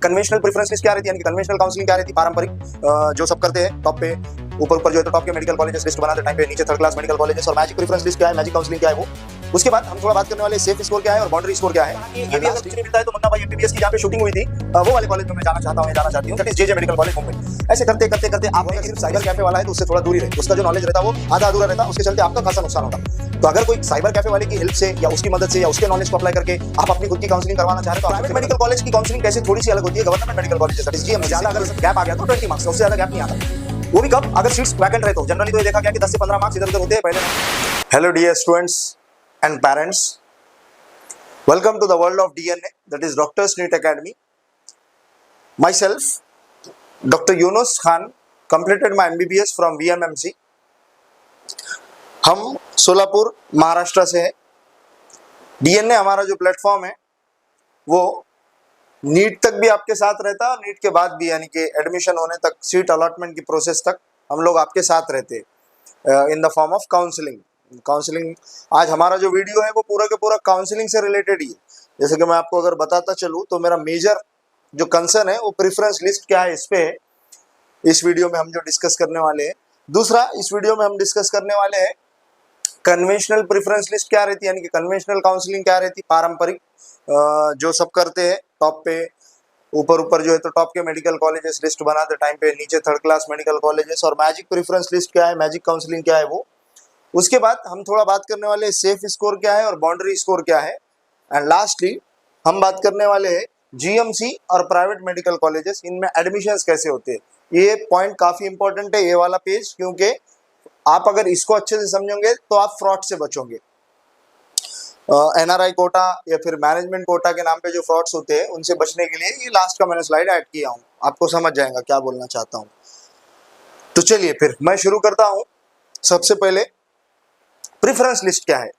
Conventional preference list क्या रहती है, यानी कि कन्वेंशनल काउंसलिंग क्या रहती है, पारंपरिक जो सब करते हैं टॉप पे ऊपर जो है तो टॉप के मेडिकल कॉलेजेस लिस्ट बनाते टाइम पे नीचे थर्ड क्लास मेडिकल कॉलेजेस, और मैजिक प्रेफरेंस लिस्ट क्या है, मैजिक काउंसलिंग क्या है वो। उसके बाद हम थोड़ा बात करने वाले सेफ स्कोर क्या है और बाउंड्री स्कोर क्या है। ये भी अगर कुछ नहीं मिलता है तो मुन्ना भाई एमबीबीएस की जहाँ पे शूटिंग हुई थी वो वाले कॉलेज में मैं जाना चाहती हूँ, that is JJ medical college Mumbai. ऐसे करते करते करते आप अगर सिर्फ साइबर कैफे वाला है तो उससे थोड़ा दूरी रहे, उसका जो नॉलेज रहता है वो आधा अधूरा रहता है, उसके चलते आपका खासा नुकसान होता। तो अगर कोई साइबर कैफे वाले की हेल्प से या उसकी मदद से या उसके नॉलेज को अप्लाई करके आप अपनी खुद की काउंसलिंग करवाना चाह रहे हो तो प्राइवेट मेडिकल कॉलेज की काउंसलिंग कैसे थोड़ी सी अलग होती है गवर्नमेंट मेडिकल कॉलेज से। जीएम ज्यादा अगर गैप आ गया तो 20 मार्क्स, उससे ज्यादा गैप नहीं आता। वो भी कब, अगर सीट्स वैकेंट रहे तो। जनरली तो ये देखा गया कि 10 से 15 मार्क्स इधर-उधर होते हैं पहले। Hello dear students and parents, welcome to the world of DNA, that is Doctors NEET Academy. Myself, Dr. Yunus Khan, completed my MBBS from VMMC. हम सोलापुर महाराष्ट्र से हैं। DNA हमारा जो प्लेटफॉर्म है वो नीट तक भी आपके साथ रहता है और नीट के बाद भी, यानी कि एडमिशन होने तक, सीट अलॉटमेंट की प्रोसेस तक हम लोग आपके साथ रहते हैं in the form of counselling. आज हमारा जो वीडियो है वो पूरा के पूरा काउंसलिंग से रिलेटेड ही है। जैसे कि मैं आपको अगर बताता चलूँ तो मेरा मेजर जो कंसर्न है वो प्रेफरेंस लिस्ट क्या है, इस पे है। इस वीडियो में हम जो डिस्कस करने वाले हैं। दूसरा, इस वीडियो में हम डिस्कस करने वाले हैं कन्वेंशनल प्रेफरेंस लिस्ट क्या रहती है, यानी कि कन्वेंशनल काउंसलिंग क्या रहती है, पारंपरिक जो सब करते हैं टॉप पे ऊपर जो है तो टॉप के मेडिकल कॉलेजेस लिस्ट बनाते टाइम पे नीचे थर्ड क्लास मेडिकल कॉलेजेस, और मैजिक प्रेफरेंस लिस्ट क्या है, मैजिक काउंसलिंग क्या है वो। उसके बाद हम थोड़ा बात करने वाले सेफ स्कोर क्या है और बाउंड्री स्कोर क्या है। एंड लास्टली हम बात करने वाले हैं जीएमसी और प्राइवेट मेडिकल कॉलेजेस, इनमें एडमिशंस कैसे होते हैं। ये पॉइंट काफी इंपॉर्टेंट है, ये वाला पेज, क्योंकि आप अगर इसको अच्छे से समझोगे तो आप फ्रॉड से बचोगे। एनआरआई कोटा या फिर मैनेजमेंट कोटा के नाम पे जो फ्रॉड्स होते हैं उनसे बचने के लिए ये लास्ट का मैंने स्लाइड ऐड किया हूँ, आपको समझ जाएगा क्या बोलना चाहता हूँ। तो चलिए फिर मैं शुरू करता हूँ। सबसे पहले प्रेफरेंस लिस्ट क्या है।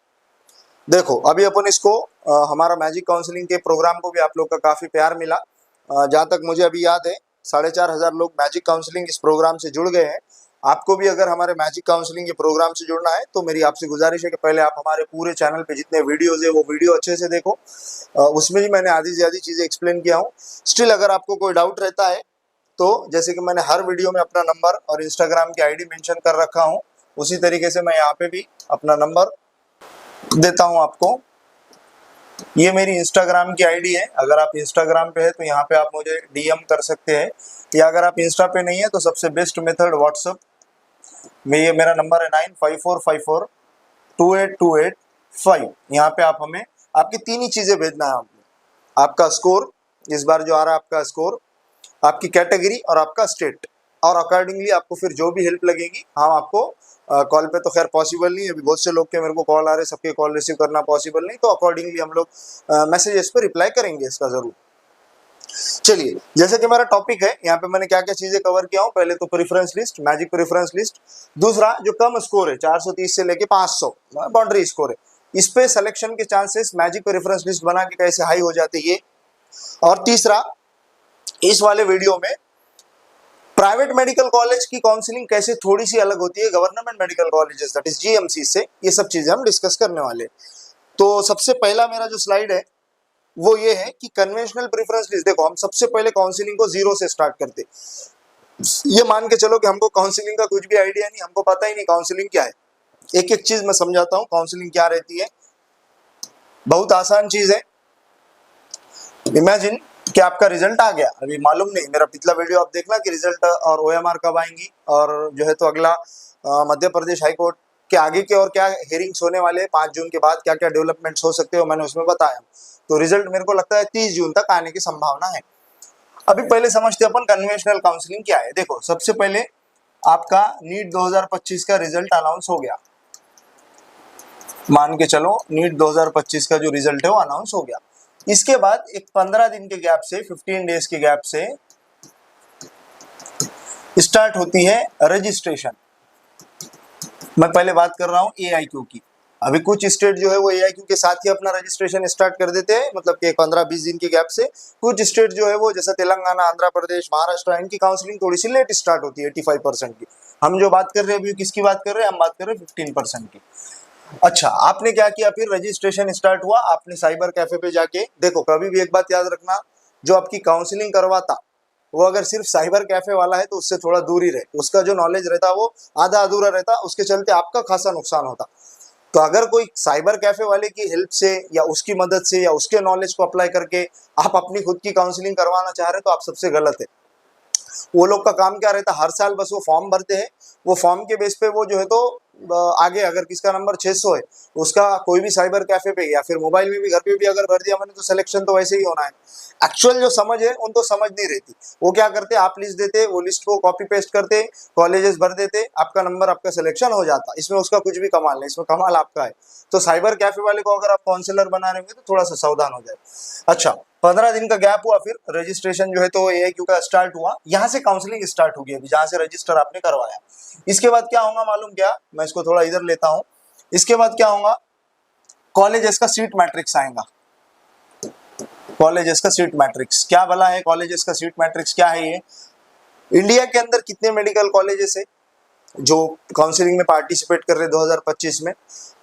देखो अभी अपन इसको हमारा मैजिक काउंसलिंग के प्रोग्राम को भी आप लोग का काफी प्यार मिला। जहाँ तक मुझे अभी याद है 4,500 लोग मैजिक काउंसलिंग इस प्रोग्राम से जुड़ गए हैं। आपको भी अगर हमारे मैजिक काउंसलिंग के प्रोग्राम से जुड़ना है तो मेरी आपसे गुजारिश है कि पहले आप हमारे पूरे चैनल पे जितने वीडियोस है वो वीडियो अच्छे से देखो। उसमें भी मैंने आधी से आधी चीजें एक्सप्लेन किया हूँ। स्टिल अगर आपको कोई डाउट रहता है तो जैसे कि मैंने हर वीडियो में अपना नंबर और इंस्टाग्राम की आईडी मेंशन कर रखा हूँ, उसी तरीके से मैं यहाँ पे भी अपना नंबर देता हूँ आपको। ये मेरी इंस्टाग्राम की आईडी है, अगर आप इंस्टाग्राम पे है तो यहाँ पे आप मुझे डीएम कर सकते हैं, या अगर आप इंस्टा पे नहीं है तो सबसे बेस्ट मेथड व्हाट्सएप में, ये मेरा नंबर है 9554542828 यहाँ पे आप हमें आपकी तीन ही चीजें भेजना है। आपका स्कोर, इस बार जो आ रहा है आपका स्कोर, आपकी कैटेगरी और आपका स्टेट, और अकॉर्डिंगली आपको फिर जो भी हेल्प लगेगी हम आपको कॉल पे तो खैर पॉसिबल नहीं है, अभी बहुत से लोग के मेरे को कॉल आ रहे हैं, सबके कॉल रिसीव करना पॉसिबल नहीं, तो अकॉर्डिंगली हम लोग मैसेजेस पे रिप्लाई करेंगे इसका जरूर। चलिए, जैसे कि मेरा टॉपिक है, यहाँ पे मैंने क्या क्या चीजें कवर किया हूँ। पहले तो preference list, magic preference list. दूसरा जो कम स्कोर है 430 से लेके 500 बाउंड्री स्कोर है, इस पे सिलेक्शन के चांसेस मैजिक प्रेफरेंस लिस्ट बना के कैसे हाई हो जाते ये। और तीसरा, इस वाले वीडियो में प्राइवेट मेडिकल कॉलेज की काउंसलिंग कैसे थोड़ी सी अलग होती है government medical colleges that is GMC से, ये सब चीजें हम डिस्कस करने वाले। तो सबसे पहला मेरा जो स्लाइड है वो ये है कि कन्वेंशनल प्रेफरेंस लिस्ट। देखो हम सबसे पहले काउंसलिंग को जीरो से स्टार्ट करते, ये मान के चलो कि हमको काउंसलिंग का कुछ भी आइडिया नहीं, हमको पता ही नहीं काउंसलिंग क्या है। एक एक चीज मैं समझाता हूँ काउंसलिंग क्या रहती है। बहुत आसान चीज है। इमेजिन कि आपका रिजल्ट आ गया, अभी मालूम नहीं, मेरा पिछला वीडियो आप देखना कि रिजल्ट और ओएमआर कब आएंगी, और जो है तो अगला मध्य प्रदेश हाईकोर्ट के आगे के और क्या हियरिंग्स होने वाले हैं 5 जून के बाद, क्या क्या डेवलपमेंट्स हो सकते हो मैंने उसमें बताया। तो रिजल्ट मेरे को लगता है 30 जून तक आने की संभावना है। अभी पहले समझते अपन कन्वेंशनल काउंसलिंग क्या है। देखो सबसे पहले आपका नीट 2025 का रिजल्ट अनाउंस हो गया, मान के चलो नीट 2025 का जो रिजल्ट है वो अनाउंस हो गया। इसके बाद एक 15 दिन के गैप से, 15 डेज के गैप से स्टार्ट होती है रजिस्ट्रेशन। मैं पहले बात कर रहा हूं एआईक्यू की। अभी कुछ स्टेट जो है वो एआईक्यू के साथ ही अपना रजिस्ट्रेशन स्टार्ट कर देते हैं, मतलब कि 15-20 दिन के गैप से। कुछ स्टेट जो है वो जैसे तेलंगाना, आंध्र प्रदेश, महाराष्ट्र, इनकी काउंसलिंग थोड़ी सी लेट स्टार्ट होती है 85% की। हम जो बात कर रहे हैं अभी किसकी बात कर रहे हैं, हम बात कर रहे हैं 15% की। अच्छा, आपने क्या किया, फिर रजिस्ट्रेशन स्टार्ट हुआ, आपने साइबर कैफे पे जाके, देखो कभी भी एक बात याद रखना, जो आपकी काउंसलिंग करवाता वो अगर सिर्फ साइबर कैफे वाला है तो उससे थोड़ा दूर ही रहे, उसका जो नॉलेज रहता वो आधा अधूरा रहता, उसके चलते आपका खासा नुकसान होता। तो अगर कोई साइबर कैफे वाले की हेल्प से या उसकी मदद से या उसके नॉलेज को अप्लाई करके आप अपनी खुद की काउंसलिंग करवाना चाह रहे हैं तो आप सबसे गलत है। वो लोग का काम क्या रहता है, हर साल बस वो फॉर्म भरते हैं, वो फॉर्म के बेस पे वो जो है तो आगे अगर किसका नंबर 600 है उसका कोई भी साइबर कैफे पे या फिर मोबाइल में भी घर पे भी अगर भर दिया मैंने तो सिलेक्शन तो वैसे ही होना है। एक्चुअल जो समझ है उनको समझ नहीं रहती, वो क्या करते आप लिस्ट देते, वो लिस्ट को कॉपी पेस्ट करते, कॉलेजेस भर देते, आपका नंबर आपका सिलेक्शन हो जाता, इसमें उसका कुछ भी कमाल नहीं, इसमें कमाल आपका है। तो साइबर कैफे वाले को अगर आप काउंसलर बना रहे होंगे तो थोड़ा सा सावधान हो जाए। अच्छा, 15 दिन का गैप हुआ, फिर रजिस्ट्रेशन जो है तो AIQ का स्टार्ट हुआ, यहाँ से काउंसलिंग स्टार्ट होगी अभी जहाँ से रजिस्टर आपने करवाया। इसके बाद क्या होगा मालूम क्या, मैं इसको थोड़ा इधर लेता हूँ। इसके बाद क्या होगा, कॉलेजेस का सीट मैट्रिक्स आएगा। कॉलेजेस का सीट मैट्रिक्स क्या भला है, कॉलेजेस का सीट मैट्रिक्स क्या है ये? इंडिया के अंदर कितने मेडिकल कॉलेजेस है जो काउंसलिंग में पार्टिसिपेट कर रहे 2025 में,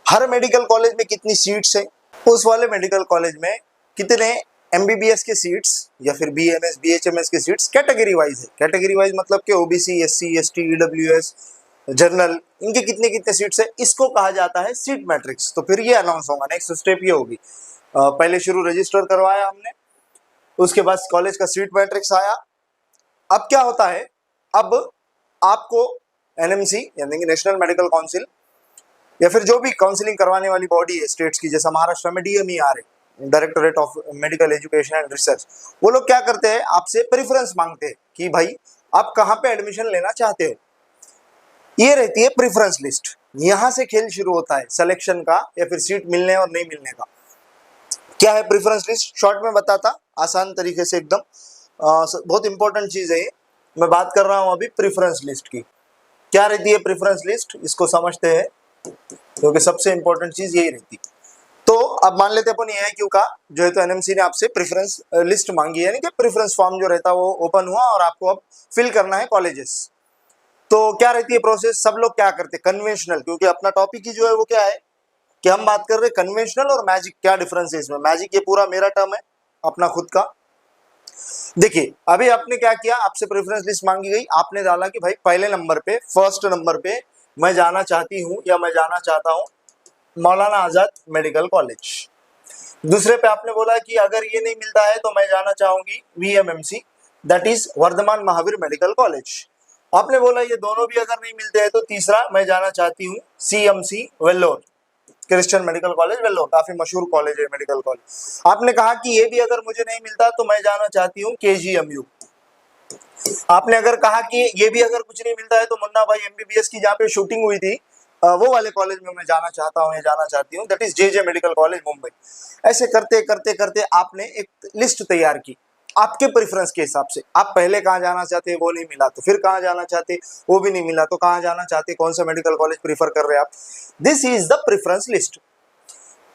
हर मेडिकल कॉलेज में कितनी सीट्स है, उस वाले मेडिकल कॉलेज में कितने MBBS के सीट्स या फिर BMS BHMS के सीट्स कैटेगरी वाइज है। कैटेगरी वाइज मतलब कि OBC SC ST EWS general, इनके कितने कितने सीट्स है, इसको कहा जाता है सीट मैट्रिक्स। तो फिर ये अनाउंस होगा, नेक्स्ट स्टेप ये होगी, पहले शुरू रजिस्टर करवाया हमने, उसके बाद कॉलेज का सीट मैट्रिक्स आया। अब क्या होता है, अब आपको NMC यानी कि नेशनल मेडिकल काउंसिल या फिर जो भी काउंसलिंग करवाने वाली बॉडी है स्टेट्स की, जैसा महाराष्ट्र में DMER है, directorate of medical education and research, वो लोग क्या करते हैं आपसे प्रेफरेंस मांगते हैं कि भाई आप कहाँ पे एडमिशन लेना चाहते हो, ये रहती है प्रेफरेंस लिस्ट। यहां से खेल शुरू होता है सिलेक्शन का या फिर सीट मिलने और नहीं मिलने का। क्या है प्रेफरेंस लिस्ट, शॉर्ट में बताता आसान तरीके से एकदम, बहुत इंपॉर्टेंट चीज है ये, मैं बात कर रहा हूं अभी प्रेफरेंस लिस्ट की। क्या रहती है प्रेफरेंस लिस्ट, इसको समझते हैं क्योंकि सबसे इंपॉर्टेंट चीज यही रहती। तो अब मान लेते अपन AIQ का जो है तो NMC ने आपसे प्रेफरेंस लिस्ट मांगी, यानी कि प्रेफरेंस फॉर्म जो रहता है वो ओपन हुआ और आपको अब फिल करना है कॉलेजेस। तो क्या रहती है प्रोसेस, सब लोग क्या करते हैं कन्वेंशनल, क्योंकि अपना टॉपिक ही जो है वो क्या है कि हम बात कर रहे हैं कन्वेंशनल और मैजिक, क्या डिफरेंस है इसमें। मैजिक ये पूरा मेरा टर्म है अपना खुद का। देखिए अभी आपने क्या किया, आपसे प्रेफरेंस लिस्ट मांगी गई, आपने डाला कि भाई पहले नंबर पे फर्स्ट नंबर पे मैं जाना चाहती हूँ या मैं जाना चाहता हूँ मौलाना आजाद मेडिकल कॉलेज। दूसरे पे आपने बोला कि अगर ये नहीं मिलता है तो मैं जाना चाहूंगी VMMC, that is Vardhman Mahavir medical college. आपने बोला ये दोनों भी अगर नहीं मिलते हैं तो तीसरा मैं जाना चाहती हूँ CMC Vellore, Christian medical college Vellore, काफी मशहूर कॉलेज है मेडिकल कॉलेज। आपने कहा कि ये भी अगर मुझे नहीं मिलता तो मैं जाना चाहती हूँ KGMU। आपने अगर कहा कि ये भी अगर कुछ नहीं मिलता है तो मुन्ना भाई MBBS की जहाँ पे शूटिंग हुई थी वो वाले कॉलेज में मैं जाना चाहता हूँ या जाना चाहती हूँ, that is JJ medical college Mumbai. ऐसे करते करते करते आपने एक लिस्ट तैयार की आपके प्रेफरेंस के हिसाब से। आप पहले कहाँ जाना चाहते वो नहीं मिला तो फिर कहाँ जाना चाहते, वो भी नहीं मिला तो कहाँ जाना चाहते, कौन सा मेडिकल कॉलेज प्रीफर कर रहे हैं आप, this is the preference list.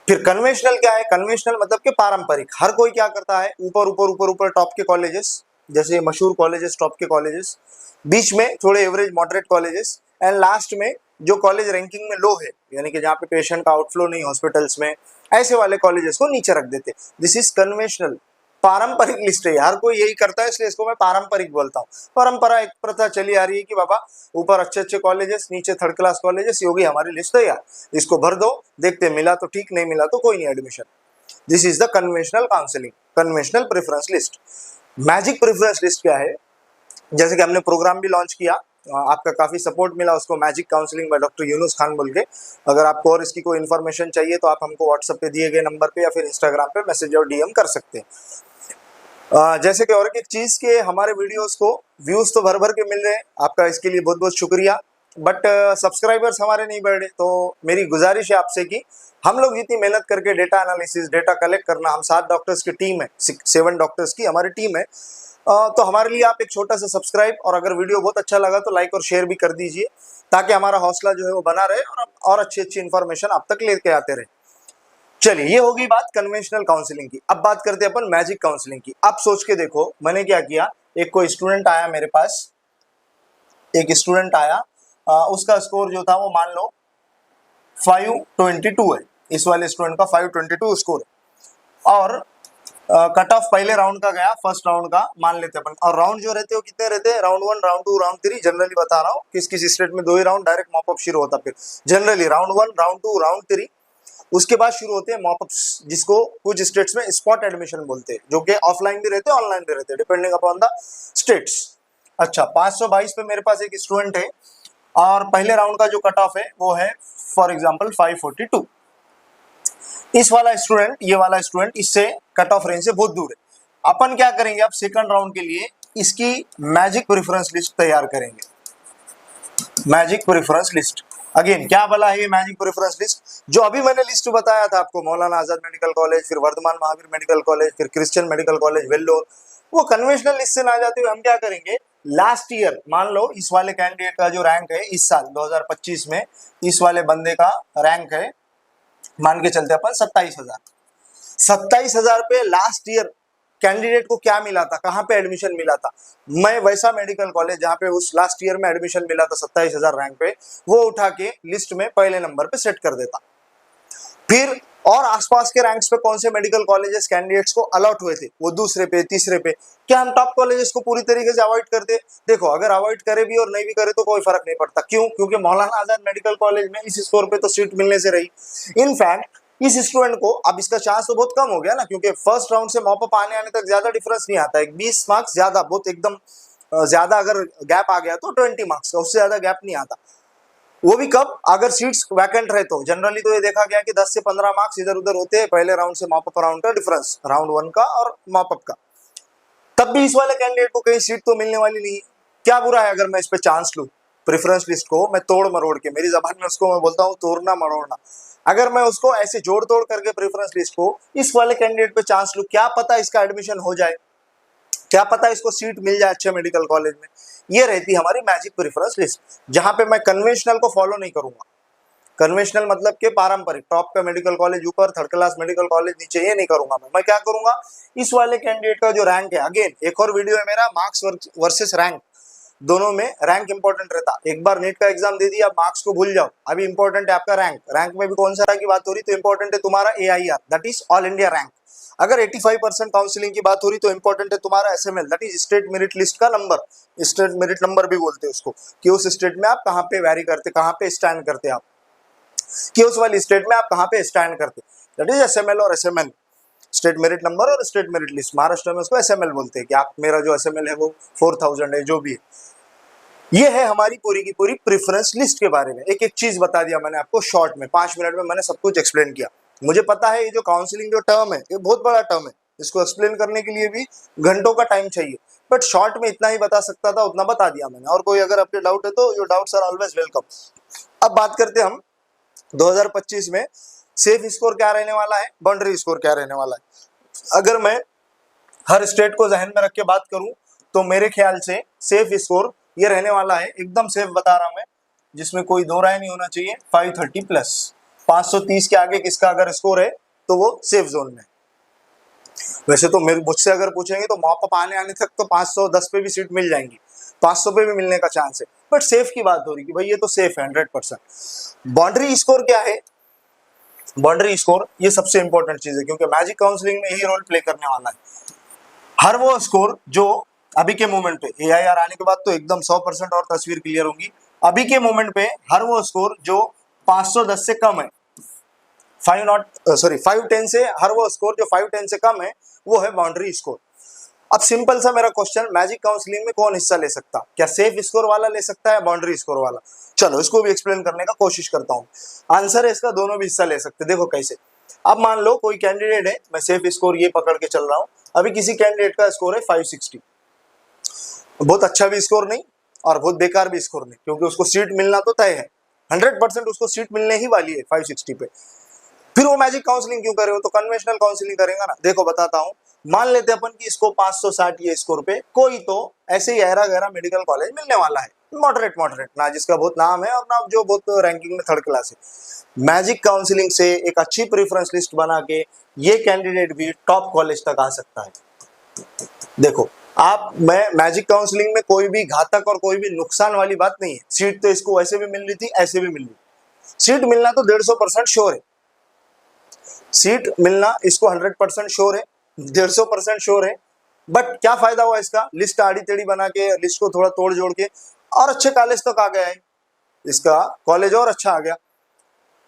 फिर कन्वेंशनल क्या है, कन्वेंशनल मतलब कि पारंपरिक, हर कोई क्या करता है ऊपर ऊपर ऊपर ऊपर टॉप के कॉलेजेस, जैसे मशहूर कॉलेजेस टॉप के कॉलेजेस, बीच में थोड़े average moderate colleges and last में जो कॉलेज रैंकिंग में लो है यानी कि जहाँ पे पेशेंट का आउटफ्लो नहीं हॉस्पिटल्स में, ऐसे वाले कॉलेजेस को नीचे रख देते। दिस इज कन्वेंशनल, पारंपरिक लिस्ट है, हर कोई यही करता है इसलिए इसको मैं पारंपरिक बोलता हूँ। परंपरा एक प्रथा चली आ रही है कि बाबा ऊपर अच्छे अच्छे कॉलेजेस नीचे थर्ड क्लास कॉलेजेस, ये होगी हमारी लिस्ट है यार, इसको भर दो, देखते मिला तो ठीक, नहीं मिला तो कोई नहीं admission. This is the conventional counselling, conventional preference list. Magic preference list क्या है, जैसे कि हमने प्रोग्राम भी लॉन्च किया, आपका काफी सपोर्ट मिला उसको, magic counselling by doctor Yunus Khan बोल के। अगर आपको और इसकी कोई इन्फॉर्मेशन चाहिए तो आप हमको व्हाट्सएप पे दिए गए नंबर पे या फिर इंस्टाग्राम पे मैसेज और DM कर सकते हैं। जैसे कि और एक चीज के हमारे वीडियोस को व्यूज तो भर भर के मिल रहे हैं, आपका इसके लिए बहुत बहुत शुक्रिया, बट सब्सक्राइबर्स हमारे नहीं बढ़ रहे। तो मेरी गुजारिश है आपसे कि हम लोग जितनी मेहनत करके डेटा एनालिसिस डेटा कलेक्ट करना, हम 7 डॉक्टर्स की टीम है, 7 डॉक्टर्स की हमारी टीम है, तो हमारे लिए आप एक छोटा सा सब्सक्राइब और अगर वीडियो बहुत अच्छा लगा तो लाइक और शेयर भी कर दीजिए ताकि हमारा हौसला जो है वो बना रहे और अच्छी अच्छी इन्फॉर्मेशन आप तक लेके आते रहे। चलिए ये होगी बात कन्वेंशनल काउंसलिंग की। अब बात करते हैं अपन मैजिक काउंसलिंग की। अब सोच के देखो मैंने क्या किया, एक कोई स्टूडेंट आया मेरे पास, एक स्टूडेंट आया, उसका स्कोर जो था वो मान लो 522 है, इस वाले स्टूडेंट का 522 स्कोर है, और कट ऑफ पहले राउंड का गया, फर्स्ट राउंड का मान लेते अपन, और राउंड जो रहते हैं वो कितने रहते हैं, राउंड 1, राउंड 2, राउंड 3, जनरली बता रहा हूँ किस किस स्टेट में 2 ही राउंड डायरेक्ट मॉपअप शुरू होता, फिर जनरली राउंड 1, राउंड 2, राउंड 3, उसके बाद शुरू होते हैं मॉपअप्स, जिसको कुछ स्टेट्स में स्पॉट एडमिशन बोलते हैं, जो कि ऑफलाइन भी रहते हैं ऑनलाइन भी रहते हैं डिपेंडिंग अपॉन द स्टेट्स। अच्छा, 522 पे मेरे पास एक स्टूडेंट है और पहले राउंड का जो कट ऑफ है वो है फॉर एग्जांपल 542। इस वाला स्टूडेंट, ये वाला स्टूडेंट इससे कट ऑफ रेंज से बहुत दूर है। अपन क्या करेंगे, अब सेकंड राउंड के लिए इसकी मैजिक प्रेफरेंस लिस्ट तैयार करेंगे। मैजिक प्रेफरेंस लिस्ट, अगेन क्या बोला है ये मैजिक प्रेफरेंस लिस्ट, जो अभी मैंने लिस्ट बताया था आपको, मौलाना आजाद मेडिकल कॉलेज, फिर वर्धमान महावीर मेडिकल कॉलेज, फिर क्रिश्चियन मेडिकल कॉलेज, वेल्लोर, वो कन्वेंशनल लिस्ट से ना जाते हुए हम क्या करेंगे, लास्ट ईयर मान लो इस वाले कैंडिडेट का जो रैंक है इस साल 2025 में, इस वाले बंदे का रैंक है मान के चलते अपन 27,000 पे लास्ट ईयर कैंडिडेट को क्या मिला था, कहाँ पे एडमिशन मिला था, मैं वैसा मेडिकल कॉलेज जहाँ पे उस लास्ट ईयर में एडमिशन मिला था 27,000 रैंक पे, वो उठा के लिस्ट में पहले नंबर पे सेट कर देता। फिर और आसपास के रैंक्स पे कौन से मेडिकल कॉलेजेस कैंडिडेट्स को अलॉट हुए थे वो दूसरे पे तीसरे पे, क्या हम टॉप कॉलेजेस को पूरी तरीके से अवॉइड करते? देखो, अगर अवॉइड करे भी और नहीं भी करे तो कोई फर्क नहीं पड़ता। क्यों? क्योंकि मौलाना आजाद मेडिकल कॉलेज में इस स्कोर पे तो सीट मिलने से रही। इनफैक्ट इस स्टूडेंट को अब इसका चांस तो बहुत कम हो गया ना, क्योंकि फर्स्ट राउंड से मॉपअप आने तक ज्यादा डिफरेंस नहीं आता है, 20 मार्क्स ज्यादा, बहुत एकदम ज्यादा अगर गैप आ गया तो 20 मार्क्स का, उससे ज्यादा गैप नहीं आता। वो भी कब, अगर सीट्स वैकेंट रहे तो। जनरली तो ये देखा गया कि 10 से 15 मार्क्स इधर उधर होते हैं पहले राउंड से मॉपअप राउंड का डिफरेंस, राउंड 1 का और मॉपअप का, तब भी इस वाले कैंडिडेट को कहीं सीट तो मिलने वाली नहीं है। क्या बुरा है अगर मैं इस पे चांस लूं, प्रेफरेंस लिस्ट को मैं तोड़ मरोड़ के, मेरी जबान में उसको मैं बोलता हूँ तोड़ना मरोड़ना, अगर मैं उसको ऐसे जोड़ तोड़ करके प्रेफरेंस लिस्ट को इस वाले कैंडिडेट पे चांस लूं, क्या पता इसका एडमिशन हो जाए, क्या पता इसको सीट मिल जाए अच्छे मेडिकल कॉलेज में। ये रहती है हमारी मैजिक प्रेफरेंस लिस्ट, जहां पे मैं कन्वेंशनल को फॉलो नहीं करूंगा। कन्वेंशनल मतलब के पारंपरिक टॉप का मेडिकल कॉलेज ऊपर, थर्ड क्लास मेडिकल कॉलेज नीचे, ये नहीं करूंगा मैं क्या करूंगा, इस वाले कैंडिडेट का जो रैंक है, अगेन एक और वीडियो है मेरा मार्क्स वर्सेस रैंक, दोनों में रैंक इंपॉर्टेंट रहता। एक बार नीट का एग्जाम दे दिया, मार्क्स को भूल जाओ, अभी इंपॉर्टेंट है आपका रैंक। रैंक में भी कौन सा की बात हो रही, तो इंपॉर्टेंट है तुम्हारा AIR, that is all India rank. अगर 85% काउंसलिंग की बात हो रही तो इंपॉर्टेंट है तुम्हारा SML, that is state merit list का नंबर, स्टेट मेरिट नंबर भी बोलते हैं उसको, कि उस स्टेट में आप कहाँ पे वैरी करते, कहाँ पे स्टैंड करते आप, कि उस वाली स्टेट में आप कहाँ पे स्टैंड करते, दैट इज SML और SMN, स्टेट मेरिट नंबर और स्टेट मेरिट लिस्ट। महाराष्ट्र में उसको SML बोलते हैं कि आप, मेरा जो SML है वो 4000 है, जो भी है। ये है हमारी पूरी की पूरी प्रेफरेंस लिस्ट के बारे में। एक एक चीज बता दिया मैंने आपको शॉर्ट में, 5 मिनट में मैंने सब कुछ एक्सप्लेन किया। मुझे पता है ये जो काउंसलिंग जो टर्म है ये बहुत बड़ा टर्म है, इसको एक्सप्लेन करने के लिए भी घंटों का टाइम चाहिए, बट शॉर्ट में इतना ही बता सकता था, उतना बता दिया मैंने। और कोई अगर आपके डाउट है तो your doubts are always welcome. अब बात करते हम 2025 में सेफ स्कोर क्या रहने वाला है, बाउंड्री स्कोर क्या रहने वाला है। अगर मैं हर स्टेट को जहन में रख के बात करूं तो मेरे ख्याल से सेफ स्कोर ये रहने वाला है, एकदम सेफ बता रहा हूं मैं, जिसमें कोई दो राय नहीं होना चाहिए, 530 प्लस। 530 के आगे किसका अगर स्कोर है तो वो सेफ जोन में। वैसे तो मेरे मुझसे अगर पूछेंगे तो मॉपअप आने तक तो 510 पे भी सीट मिल जाएंगी, 500 पे भी मिलने का चांस है, बट सेफ की बात हो रही कि भाई ये तो सेफ है 100%। बाउंड्री स्कोर क्या है, बाउंड्री स्कोर ये सबसे इंपॉर्टेंट चीज है, क्योंकि मैजिक काउंसलिंग में यही रोल प्ले करने वाला है। हर वो स्कोर जो अभी के मोमेंट पे, AIR आने के बाद तो एकदम 100% और तस्वीर क्लियर होगी, अभी के मोमेंट पे हर वो स्कोर जो 510 से कम है, 510 से, हर वो स्कोर जो 510 से कम है वो है बाउंड्री स्कोर। अब सिंपल सा मेरा क्वेश्चन, मैजिक काउंसलिंग में कौन हिस्सा ले सकता, क्या सेफ स्कोर वाला ले सकता है, बाउंड्री स्कोर वाला? चलो इसको भी एक्सप्लेन करने का कोशिश करता हूँ। आंसर है इसका दोनों भी हिस्सा ले सकते। देखो कैसे, अब मान लो कोई कैंडिडेट है, मैं सेफ स्कोर ये पकड़ के चल रहा हूँ, अभी किसी कैंडिडेट का स्कोर है 560, बहुत अच्छा भी स्कोर नहीं और बहुत बेकार भी स्कोर नहीं, क्योंकि उसको सीट मिलना तो तय है, 100% उसको सीट मिलने ही वाली है 560 पे। फिर वो मैजिक काउंसलिंग क्यों करे हो, तो कन्वेंशनल काउंसलिंग करेगा ना। देखो बताता हूँ, मान लेते अपन कि इसको 560 ये स्कोर पे कोई तो ऐसे ही गहरा गहरा मेडिकल कॉलेज मिलने वाला है, मॉडरेट ना जिसका बहुत नाम है और ना जो बहुत रैंकिंग में थर्ड क्लास है। मैजिक काउंसलिंग से एक अच्छी प्रेफरेंस लिस्ट बना के ये कैंडिडेट भी टॉप कॉलेज तक आ सकता है। देखो आप, मैं मैजिक काउंसलिंग में कोई भी घातक और कोई भी नुकसान वाली बात नहीं है, सीट तो इसको वैसे भी मिल रही थी, ऐसे भी मिल रही, सीट मिलना तो 150% श्योर है, सीट मिलना इसको 100% श्योर है। 150% श्योर है, बट क्या फायदा हुआ इसका, लिस्ट आड़ी टेढ़ी बना के, लिस्ट को थोड़ा तोड़ जोड़ के और अच्छे कॉलेज तक आ गया है, इसका कॉलेज और अच्छा आ गया,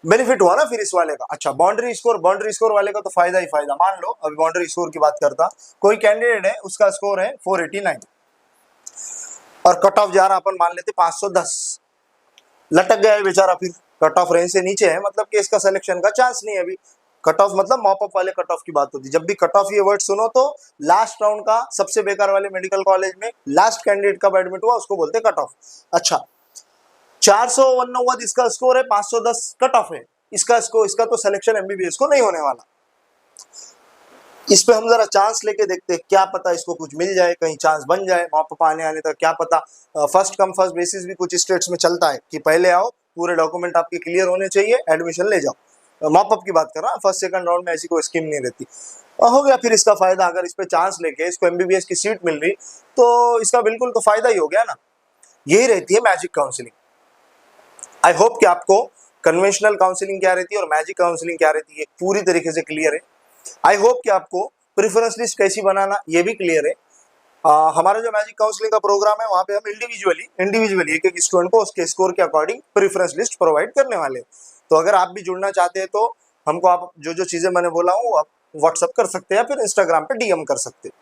बेनिफिट हुआ ना फिर इस वाले का। अच्छा, बाउंड्री स्कोर वाले का तो फायदा ही फायदा। मान लो अभी बाउंड्री स्कोर की बात करता, कोई कैंडिडेट है उसका स्कोर है 489 और कट ऑफ जा रहा अपन मान लेते 510, लटक गया है बेचारा, फिर कट ऑफ रेंज से नीचे है, मतलब कि इसका सिलेक्शन का चांस नहीं है अभी। कट ऑफ मतलब मॉप अप वाले कट ऑफ की बात होती है। जब भी कट ऑफ ये वर्ड सुनो तो लास्ट राउंड का सबसे बेकार वाले मेडिकल कॉलेज में लास्ट कैंडिडेट कब एडमिट हुआ उसको बोलते हैं कट ऑफ। अच्छा, 489 इसका स्कोर है, 510 कट ऑफ है, इसका तो सिलेक्शन एमबीबीएस को नहीं होने वाला। इस पे हम जरा चांस लेके देखते हैं, क्या पता इसको कुछ मिल जाए, कहीं चांस बन जाए मॉप आने तक, क्या पता। फर्स्ट कम फर्स्ट बेसिस भी कुछ स्टेट्स में चलता है कि पहले आओ, पूरे डॉक्यूमेंट आपके क्लियर होने चाहिए, एडमिशन ले जाओ। मॉप अप की बात कर रहा हूँ, फर्स्ट सेकंड राउंड में ऐसी कोई स्कीम नहीं रहती। हो गया फिर इसका फायदा, अगर इस पे चांस लेके इसको एमबीबीएस की सीट मिल रही तो इसका बिल्कुल तो फायदा ही हो गया ना। यही रहती है मैजिक काउंसलिंग। आई होप कि आपको कन्वेंशनल काउंसलिंग क्या रहती है और मैजिक काउंसलिंग क्या रहती है पूरी तरीके से क्लियर है। आई होप कि आपको प्रेफरेंस लिस्ट कैसी बनाना ये भी क्लियर है। हमारा जो मैजिक काउंसलिंग का प्रोग्राम है वहाँ पे हम इंडिविजुअली एक एक स्टूडेंट को उसके स्कोर के अकॉर्डिंग प्रेफरेंस लिस्ट प्रोवाइड करने वाले हैं। तो अगर आप भी जुड़ना चाहते हैं तो हमको आप जो चीज़ें मैंने बोला हूँ आप व्हाट्सअप कर सकते हैं या फिर इंस्टाग्राम पे डीएम कर सकते हैं।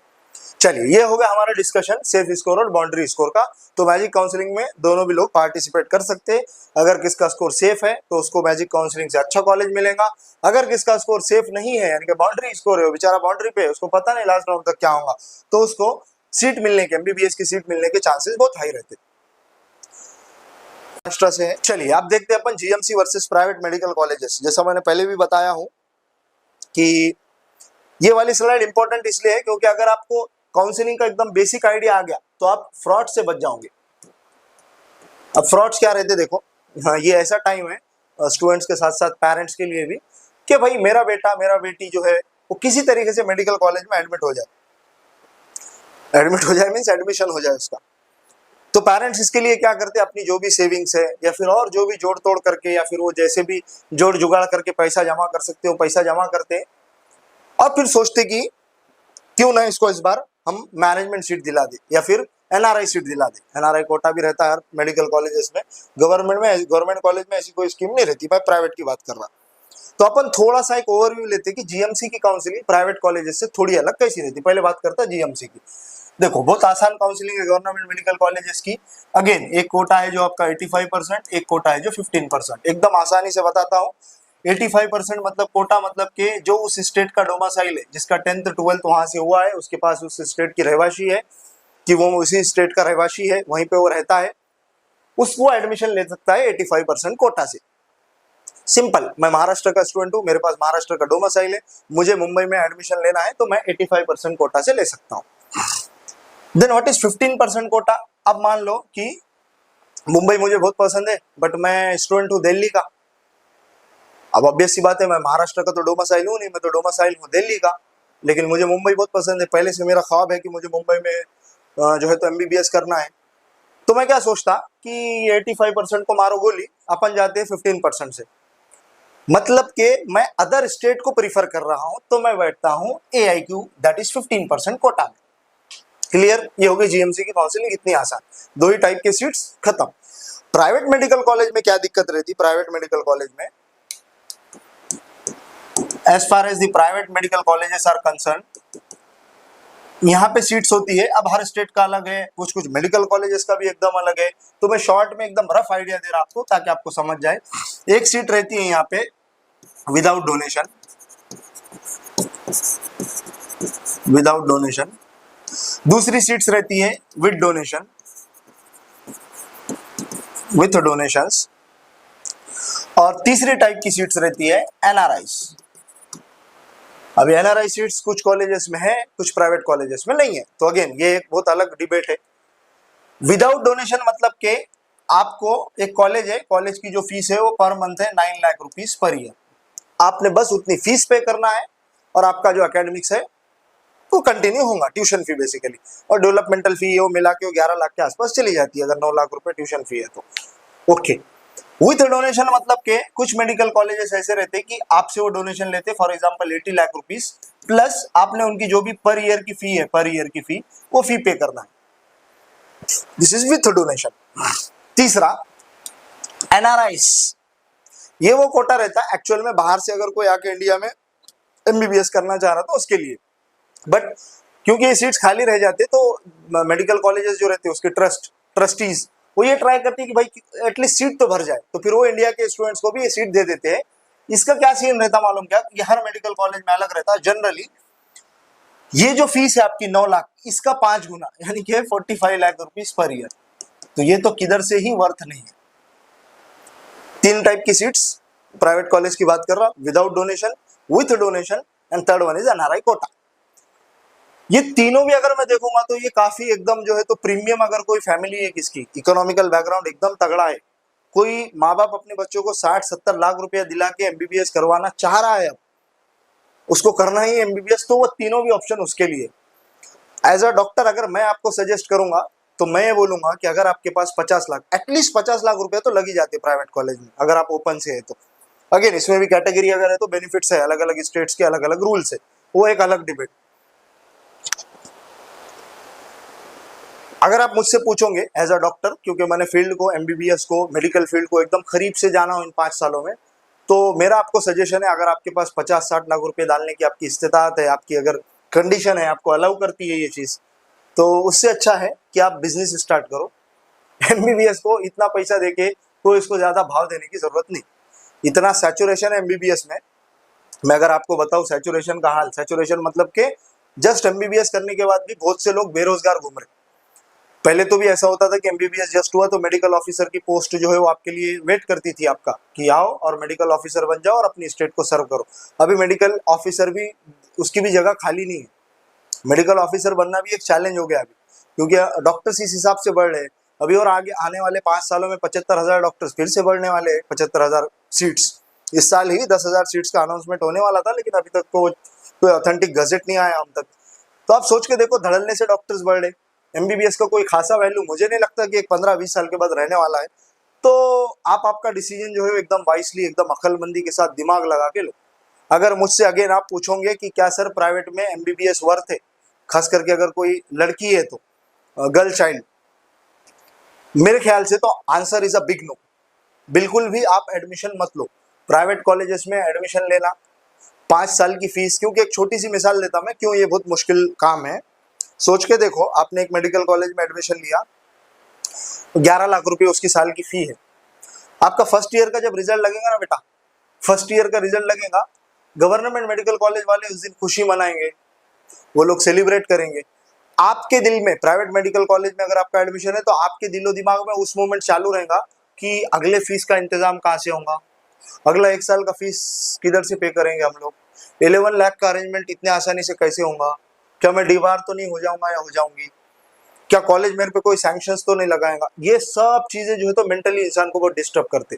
चलिए, ये हो गया हमारा डिस्कशन सेफ स्कोर और बाउंड्री स्कोर का। तो मैजिक काउंसलिंग में दोनों भी लोग पार्टिसिपेट कर सकते हैं। अगर किसका स्कोर सेफ है तो उसको मैजिक काउंसलिंग से अच्छा कॉलेज मिलेगा। अगर किसका स्कोर सेफ नहीं है, यानी कि बाउंड्री स्कोर है, वो बेचारा बाउंड्री पे है, उसको पता नहीं लास्ट राउंड तक क्या होगा, तो उसको सीट मिलने के, एमबीबीएस की सीट मिलने के चांसेस बहुत हाई रहते हैं। चलिए आप देखते हैं अपन GMC versus private medical colleges. जैसा मैंने पहले भी बताया हूं कि ये वाली स्लाइड इंपॉर्टेंट इसलिए है क्योंकि अगर आपको काउंसलिंग का एकदम बेसिक आइडिया आ गया तो आप फ्रॉड से बच जाओगे। अब फ्रॉड्स क्या रहते देखो, हाँ, ये ऐसा टाइम है स्टूडेंट्स के साथ साथ पेरेंट्स के लिए भी कि भाई मेरा बेटा मेरा बेटी जो है वो किसी तरीके से मेडिकल कॉलेज में एडमिट हो जाए मीन्स एडमिशन हो जाए उसका। तो पेरेंट्स इसके लिए क्या करते हैं, अपनी जो भी सेविंग्स है या फिर और जो भी जोड़ तोड़ करके या फिर वो जैसे भी जोड़ जुगाड़ करके पैसा जमा कर सकते हो पैसा जमा करते हैं और फिर सोचते कि क्यों ना इसको इस बार हम मैनेजमेंट सीट दिला दे या फिर एनआरआई सीट दिला दे। एनआरआई कोटा भी रहता है मेडिकल कॉलेजेस में, गवर्नमेंट कॉलेज में ऐसी कोई स्कीम नहीं रहती, मैं प्राइवेट की बात कर रहा। तो अपन थोड़ा सा एक ओवरव्यू लेते हैं कि जीएमसी की काउंसलिंग प्राइवेट कॉलेजेस से थोड़ी अलग कैसी रहती है। पहले बात करता है जीएमसी की। देखो, बहुत आसान काउंसलिंग है गवर्नमेंट मेडिकल कॉलेजेस की। अगेन, एक कोटा है जो आपका 85%, एक कोटा है जो 15%। एकदम आसानी से बताता हूँ। 85% मतलब कोटा, मतलब कि जो उस स्टेट का डोमिसाइल है, जिसका 10th 12th वहां से हुआ है, उसके पास उस स्टेट की रहवासी है कि वो उसी स्टेट का रहवासी है, वहीं पे वो रहता है, उसको एडमिशन ले सकता है 85% कोटा से। सिंपल, मैं महाराष्ट्र का स्टूडेंट हूँ, मेरे पास महाराष्ट्र का डोमिसाइल है, मुझे मुंबई में एडमिशन लेना है तो मैं 85% कोटा से ले सकता हूँ। Then what is 15% quota. अब मान लो कि मुंबई मुझे बहुत पसंद है बट मैं स्टूडेंट हूँ दिल्ली का। अब ऑब्वियस सी बात है, मैं महाराष्ट्र का तो डोमिसाइल हूँ नहीं, मैं तो डोमिसाइल हूँ दिल्ली का, लेकिन मुझे मुंबई बहुत पसंद है। पहले से मेरा ख्वाब है कि मुझे मुंबई में जो है तो एमबीबीएस करना है। तो मैं क्या सोचता कि 85% को मारो गोली, अपन जाते हैं 15% से, मतलब कि मैं अदर स्टेट को प्रीफर कर रहा हूं तो मैं बैठता हूं AIQ, दैट इज 15% कोटा में। क्लियर, ये हो गई जीएमसी की काउंसलिंग, इतनी आसान। दो ही टाइप के सीट्स, खत्म। प्राइवेट मेडिकल कॉलेज में क्या दिक्कत रहती? प्राइवेट मेडिकल कॉलेज में as far as the private medical colleges are concerned, यहाँ पे सीट्स होती है। अब हर स्टेट का अलग है, कुछ कुछ मेडिकल कॉलेजेस का भी एकदम अलग है। तो मैं शॉर्ट में एकदम रफ आइडिया दे रहा आपको ताकि आपको समझ जाए। एक सीट रहती है यहाँ पे विदाउट डोनेशन, दूसरी सीट्स रहती है विद डोनेशन, विथ डोनेशंस, और तीसरी टाइप की सीट्स रहती है एनआरआईस। अभी एनआरआई सीट्स कुछ कॉलेजेस में है, कुछ प्राइवेट कॉलेजेस में नहीं है। तो अगेन ये एक बहुत अलग डिबेट है। विदाउट डोनेशन मतलब के आपको एक कॉलेज है, कॉलेज की जो फीस है वो पर मंथ है 9 लाख रुपीस पर ईयर। आपने बस उतनी फीस पे करना है और आपका जो एकेडमिक्स है वो कंटिन्यू होगा, ट्यूशन फी बेसिकली, और डेवलपमेंटल फी वो मिला के 11 लाख के आसपास चली जाती है अगर 9 लाख रुपए ट्यूशन फी है तो। ओके, विथ डोनेशन मतलब के कुछ मेडिकल कॉलेजेस ऐसे रहते हैं कि आपसे वो डोनेशन लेते, for example 80 lakh rupees plus आपने उनकी जो भी पर ईयर की फी है, पर ईयर की फी, वो फी पे करना है। This is with donation. तीसरा, एनआरआईस, ये वो कोटा रहता है एक्चुअल में बाहर से अगर कोई आके इंडिया में एमबीबीएस करना चाह रहा था उसके लिए, बट क्योंकि ये सीट्स खाली रह जाते तो मेडिकल कॉलेजेस जो रहते हैं उसके ट्रस्टीज वो ये ट्राई करती है कि भाई एटलीस्ट सीट तो भर जाए, तो फिर वो इंडिया के स्टूडेंट्स को भी ये सीट दे देते हैं। इसका क्या सीन रहता मालूम क्या, ये हर मेडिकल कॉलेज में अलग रहता है। जनरली ये जो फीस है आपकी 9 लाख, इसका 5 गुना यानी कि 45 लाख रुपीस पर ईयर, तो ये तो किधर से ही वर्थ नहीं है। 3 टाइप की सीट्स प्राइवेट कॉलेज की बात कर रहा, without donation, with donation, and third one is NRI quota. ये तीनों भी अगर मैं देखूंगा तो ये काफी एकदम जो है तो प्रीमियम, अगर कोई फैमिली है किसकी इकोनॉमिकल बैकग्राउंड एकदम तगड़ा है, कोई माँ बाप अपने बच्चों को 60-70 लाख रुपया दिला के एमबीबीएस करवाना चाह रहा है, अब उसको करना ही एमबीबीएस, तो वो तीनों भी ऑप्शन उसके लिए। एज अ डॉक्टर अगर मैं आपको सजेस्ट करूंगा तो मैं ये बोलूंगा कि अगर आपके पास 50 लाख, एटलीस्ट 50 लाख रुपए तो लग ही जाते प्राइवेट कॉलेज में, अगर आप ओपन से है तो। अगेन इसमें भी कैटेगरी अगर है तो बेनिफिट्स है, अलग अलग स्टेट्स के अलग अलग रूल्स है, वो एक अलग डिबेट। अगर आप मुझसे पूछोगे एज अ डॉक्टर, क्योंकि मैंने फील्ड को, एमबीबीएस को, मेडिकल फील्ड को एकदम करीब से जाना हूं इन 5 सालों में, तो मेरा आपको सजेशन है, अगर आपके पास 50-60 लाख रुपए डालने की आपकी इस्तेताअत है, आपकी अगर कंडीशन है, आपको अलाउ करती है ये चीज, तो उससे अच्छा है कि आप बिजनेस स्टार्ट करो। एमबीबीएस को इतना पैसा देके कोई इसको ज्यादा भाव देने की जरूरत नहीं, इतना सैचुरेशन है एमबीबीएस में। मैं अगर आपको बताऊं सैचुरेशन का हाल, सैचुरेशन मतलब के जस्ट एमबीबीएस करने के बाद भी बहुत से लोग बेरोजगार घूम रहे। पहले तो भी ऐसा होता था कि एमबीबीएस जस्ट हुआ तो मेडिकल ऑफिसर की पोस्ट जो है वो आपके लिए वेट करती थी आपका, कि आओ और मेडिकल ऑफिसर बन जाओ और अपनी स्टेट को सर्व करो। अभी मेडिकल ऑफिसर भी, उसकी भी जगह खाली नहीं है, मेडिकल ऑफिसर बनना भी एक चैलेंज हो गया अभी, क्योंकि डॉक्टर्स इस हिसाब से बढ़ रहे हैं अभी, और आगे आने वाले 5 सालों में 75,000 डॉक्टर्स फिर से बढ़ने वाले हैं, 75,000 सीट्स। इस साल ही 10,000 सीट्स का अनाउंसमेंट होने वाला था, लेकिन अभी तक तो कोई ऑथेंटिक गजेट नहीं आया हम तक। तो आप सोच के देखो, धड़ल्ले से डॉक्टर्स बढ़ रहे, एमबीबीएस का कोई खासा वैल्यू मुझे नहीं लगता कि एक 15-20 साल के बाद रहने वाला है। तो आप आपका डिसीजन जो है एकदम वाइसली, एकदम अक्लमंदी के साथ दिमाग लगा के लो। अगर मुझसे अगेन आप पूछोगे कि क्या सर प्राइवेट में एमबीबीएस वर्थ है, खास करके अगर कोई लड़की है तो, गर्ल चाइल्ड, मेरे ख्याल से तो answer is a big no. बिल्कुल भी आप एडमिशन मत लो प्राइवेट कॉलेजेस में। एडमिशन लेना 5 साल की फीस, क्योंकि एक छोटी सी मिसाल लेता मैं क्यों ये बहुत मुश्किल काम है। सोच के देखो, आपने एक मेडिकल कॉलेज में एडमिशन लिया, 11 लाख रुपए उसकी साल की फी है। आपका फर्स्ट ईयर का जब रिजल्ट लगेगा ना बेटा, फर्स्ट ईयर का रिजल्ट लगेगा, गवर्नमेंट मेडिकल कॉलेज वाले उस दिन खुशी मनाएंगे, वो लोग सेलिब्रेट करेंगे। आपके दिल में, प्राइवेट मेडिकल कॉलेज में अगर आपका एडमिशन है तो आपके दिलो दिमाग में उस मोमेंट चालू रहेगा कि अगले फीस का इंतजाम कहाँ से होगा, अगला 1 साल का फीस किधर से पे करेंगे हम लोग, 11 लाख का अरेंजमेंट इतने आसानी से कैसे होगा, क्या मैं डीबार तो नहीं हो जाऊंगा या हो जाऊंगी, क्या कॉलेज मेरे पे कोई सैंक्शंस तो नहीं लगाएगा। ये सब चीजें जो है तो मेंटली इंसान को बहुत डिस्टर्ब करते।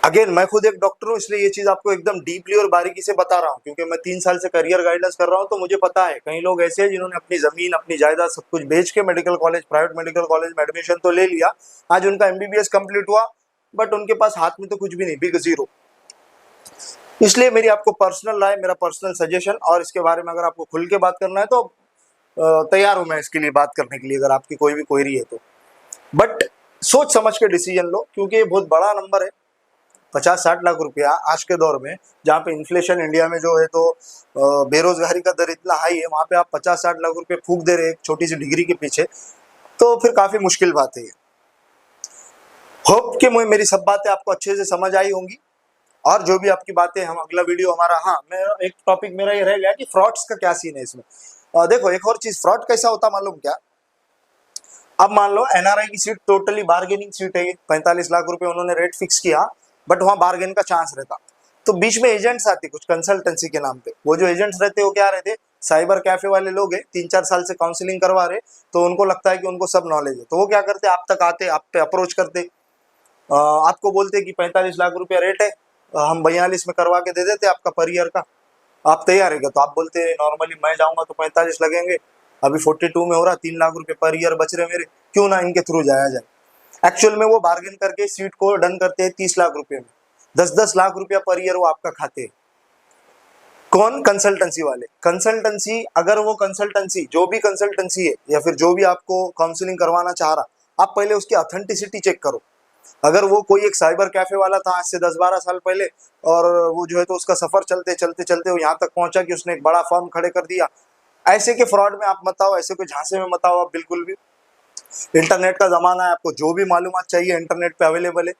अगेन मैं खुद एक डॉक्टर हूँ, इसलिए ये चीज आपको एकदम डीपली और बारीकी से बता रहा हूँ, क्योंकि मैं 3 साल से करियर गाइडेंस कर रहा हूँ, तो मुझे पता है कई लोग ऐसे हैं जिन्होंने अपनी जमीन, अपनी जायदाद सब कुछ बेच के medical college, private medical college में एडमिशन तो ले लिया, आज उनका एमबीबीएस कंप्लीट हुआ, बट उनके पास हाथ में तो कुछ भी नहीं, बिग जीरो। इसलिए मेरी आपको पर्सनल राय, मेरा पर्सनल सजेशन, और इसके बारे में अगर आपको खुल के बात करना है तो तैयार हूं मैं इसके लिए बात करने के लिए, अगर आपकी कोई भी क्वेरी है तो। बट सोच समझ के डिसीजन लो, क्योंकि ये बहुत बड़ा नंबर है, 50-60 लाख रुपया आज के दौर में, जहाँ पे इन्फ्लेशन इंडिया में जो है तो बेरोजगारी का दर इतना हाई है, वहां पे आप 50-60 लाख रुपए फूक दे रहे हैं एक छोटी सी डिग्री के पीछे, तो फिर काफी मुश्किल बात है ये। होप कि मेरी सब बातें आपको अच्छे से समझ आई होंगी, और जो भी आपकी बातें, हम अगला वीडियो हमारा, हाँ मैं एक टॉपिक मेरा ये रह गया कि फ्रॉड्स का क्या सीन है इसमें। देखो एक और चीज, फ्रॉड कैसा होता मालूम क्या, अब मान लो एनआरआई की सीट टोटली बार्गेनिंग सीट है, 45 लाख रुपए उन्होंने रेट फिक्स किया, बट वहां बार्गेन का चांस रहता, तो बीच में एजेंट्स आते कुछ कंसल्टेंसी के नाम पे। वो जो एजेंट्स रहते वो क्या रहते, साइबर कैफे वाले लोग हैं, 3-4 साल से काउंसलिंग करवा रहे, तो उनको लगता है कि उनको सब नॉलेज है, तो वो क्या करते, आप तक आते, आप पे अप्रोच करते, आपको बोलते कि 45 लाख रुपया रेट है, हम 42 में करवा के दे देते आपका पर ईयर का, आप तैयार है क्या, तो आप बोलते नॉर्मली मैं जाऊंगा तो 45 लगेंगे, अभी 42 में हो रहा, 3 लाख रुपए पर ईयर बच रहे मेरे, क्यों ना इनके थ्रू जाया जाए। एक्चुअल में वो बार्गेन करके सीट को डन करते हैं 30 लाख रुपए में, 10-10 लाख रुपया पर ईयर वो आपका खाते हैं। कौन? कंसल्टेंसी वाले। कंसल्टेंसी, अगर वो कंसल्टेंसी जो भी कंसल्टेंसी है या फिर जो भी आपको काउंसलिंग करवाना चाह रहा, आप पहले उसकी ऑथेंटिसिटी चेक करो। अगर वो कोई एक साइबर कैफे वाला था आज से 10-12 साल पहले, और वो जो है तो उसका सफर चलते चलते चलते वो यहाँ तक पहुंचा कि उसने एक बड़ा फर्म खड़े कर दिया, ऐसे के फ्रॉड में आप मत आओ, ऐसे कोई झांसे में मत आओ आप बिल्कुल भी। इंटरनेट का जमाना है, आपको जो भी मालूमात चाहिए इंटरनेट पे अवेलेबल है।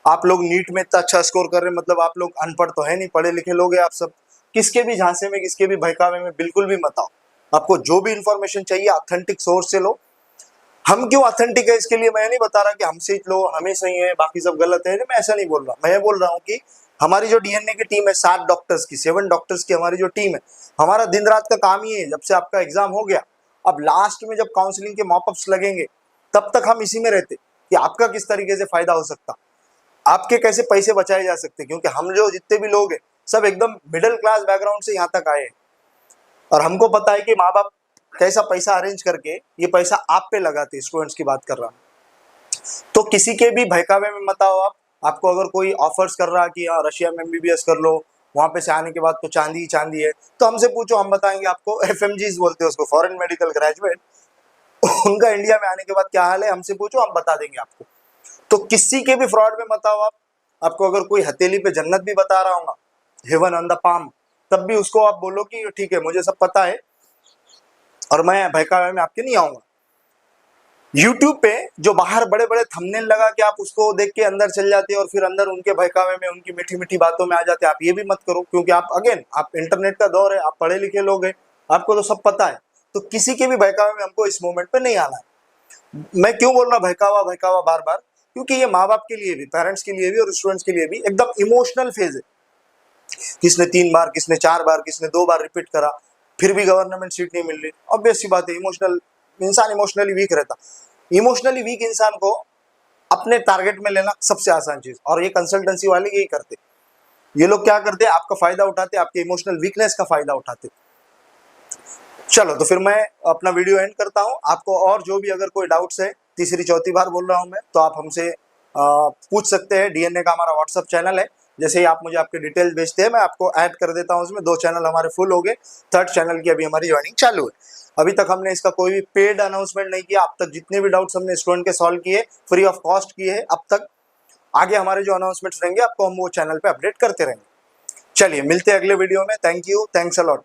आप लोग नीट में इतना अच्छा स्कोर कर रहे हैं, मतलब आप लोग अनपढ़ तो है नहीं, पढ़े लिखे लोग हैं आप सब। किसके भी झांसे में, किसके भी बहकावे में बिल्कुल भी मत आओ। आपको जो भी इंफॉर्मेशन चाहिए ऑथेंटिक सोर्स से लो। हम क्यों ऑथेंटिक है इसके लिए मैं नहीं बता रहा कि हमसे लो, हमें सही है बाकी सब गलत है, मैं ऐसा नहीं बोल रहा। मैं बोल रहा हूँ कि हमारी जो डीएनए की टीम है 7 डॉक्टर्स की, 7 डॉक्टर्स की हमारी जो टीम है, हमारा दिन रात का काम ही है। जब से आपका एग्जाम हो गया, अब लास्ट में जब काउंसलिंग के मॉपअप्स लगेंगे, तब तक हम इसी में रहते कि आपका किस तरीके से फायदा हो सकता, आपके कैसे पैसे बचाए जा सकते। क्योंकि हम जो जितने भी लोग हैं सब एकदम मिडिल क्लास बैकग्राउंड से यहाँ तक आए हैं, और हमको पता है कि माँ बाप कैसा पैसा अरेंज करके ये पैसा आप पे लगाते। स्टूडेंट्स की बात कर रहा हूँ, तो किसी के भी बहकावे में मत आओ आप। आपको अगर कोई ऑफर्स कर रहा है कि हाँ रशिया में एमबीबीएस कर लो, वहां पे से आने के बाद तो चांदी ही चांदी है, तो हमसे पूछो, हम बताएंगे आपको। एफएमजीज बोलते हैं उसको, फॉरेन मेडिकल ग्रेजुएट, उनका इंडिया में आने के बाद क्या हाल है हमसे पूछो, हम बता देंगे आपको। तो किसी के भी फ्रॉड में मत आओ आप। आपको अगर कोई हथेली पे जन्नत भी बता रहा होगा, हेवन ऑन द पाम, तब भी उसको आप बोलो कि ठीक है मुझे सब पता है और मैं बहकावे में आपके नहीं आऊंगा। यूट्यूब पे जो बाहर बड़े बड़े थंबनेल लगा के आप उसको देख के अंदर चल जाते हैं और फिर अंदर उनके बहकावे में, उनकी मीठी मीठी बातों में आ जाते हैं, आप ये भी मत करो। क्योंकि आप अगेन, आप इंटरनेट का दौर है, आप पढ़े लिखे लोग हैं, आपको तो सब पता है। तो किसी के भी बहकावे में हमको इस मोमेंट पे नहीं आना है। मैं क्यों बोल रहा बहकावा बहकावा बार बार? क्योंकि ये माँ बाप के लिए भी, पेरेंट्स के लिए भी और स्टूडेंट्स के लिए भी एकदम इमोशनल फेज है। किसने 3 बार, किसने 4 बार, किसने 2 बार रिपीट करा, फिर भी गवर्नमेंट सीट नहीं मिल रही। ऑब्वियस सी बात है, इमोशनल इंसान इमोशनली वीक रहता। इमोशनली वीक इंसान को अपने टारगेट में लेना सबसे आसान चीज, और ये कंसल्टेंसी वाले यही करते। ये लोग क्या करते हैं, आपका फायदा उठाते, आपके इमोशनल वीकनेस का फायदा उठाते। चलो तो फिर मैं अपना वीडियो एंड करता हूं। आपको और जो भी अगर कोई डाउट्स है, तीसरी चौथी बार बोल रहा हूं मैं, तो आप हमसे पूछ सकते हैं। डीएनए का हमारा व्हाट्सअप चैनल है, जैसे ही आप मुझे आपके डिटेल्स भेजते हैं मैं आपको ऐड कर देता हूं उसमें। 2 चैनल हमारे फुल हो गए, 3rd चैनल की अभी हमारी ज्वाइनिंग चालू है। अभी तक हमने इसका कोई भी पेड अनाउंसमेंट नहीं किया। अब तक जितने भी डाउट्स हमने स्टूडेंट के सॉल्व किए, फ्री ऑफ कॉस्ट किए हैं अब तक। आगे हमारे जो अनाउंसमेंट्स रहेंगे आपको हम वो चैनल पे अपडेट करते रहेंगे। चलिए मिलते हैं अगले वीडियो में। Thank you, thanks a lot.